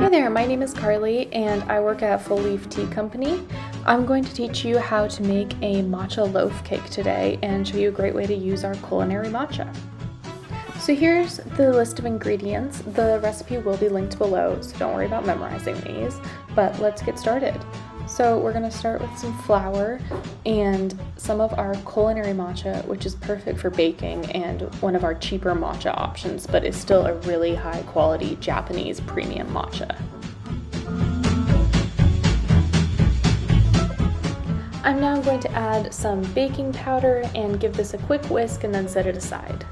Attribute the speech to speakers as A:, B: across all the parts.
A: Hi there, my name is Carly and I work at Full Leaf Tea Company. I'm going to teach you how to make a matcha loaf cake today and show you a great way to use our culinary matcha. So here's the list of ingredients. The recipe will be linked below, so don't worry about memorizing these, but let's get started. So we're going to start with some flour and some of our culinary matcha, which is perfect for baking and one of our cheaper matcha options, but is still a really high quality Japanese premium matcha. I'm now going to add some baking powder and give this a quick whisk and then set it aside.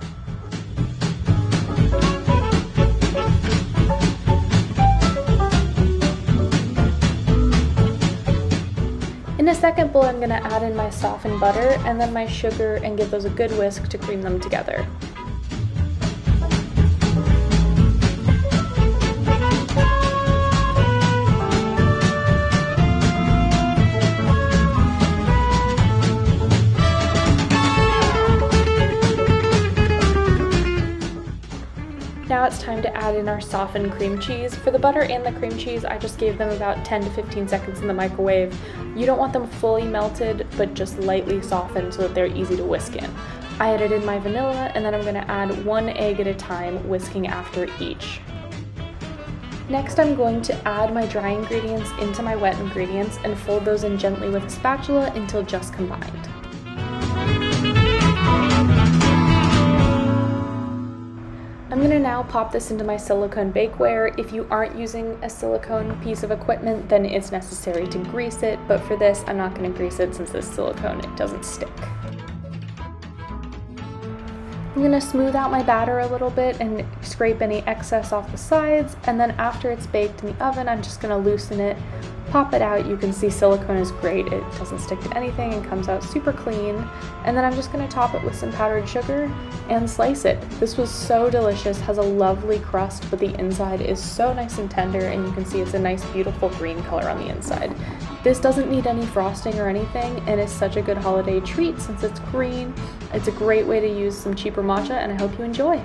A: In a second bowl, I'm going to add in my softened butter and then my sugar and give those a good whisk to cream them together. Now it's time to add in our softened cream cheese. For the butter and the cream cheese, I just gave them about 10 to 15 seconds in the microwave. You don't want them fully melted, but just lightly softened so that they're easy to whisk in. I added in my vanilla, and then I'm going to add one egg at a time, whisking after each. Next, I'm going to add my dry ingredients into my wet ingredients and fold those in gently with a spatula until just combined. I'm going to now pop this into my silicone bakeware. If you aren't using a silicone piece of equipment, then it's necessary to grease it, but for this, I'm not going to grease it since this silicone, it doesn't stick. I'm going to smooth out my batter a little bit and scrape any excess off the sides, and then after it's baked in the oven, I'm just going to loosen it, pop it out. You can see silicone is great. It doesn't stick to anything and comes out super clean. And then I'm just going to top it with some powdered sugar and slice it. This was so delicious, has a lovely crust, but the inside is so nice and tender, and you can see it's a nice beautiful green color on the inside. This doesn't need any frosting or anything, and is such a good holiday treat since it's green. It's a great way to use some cheaper matcha, and I hope you enjoy.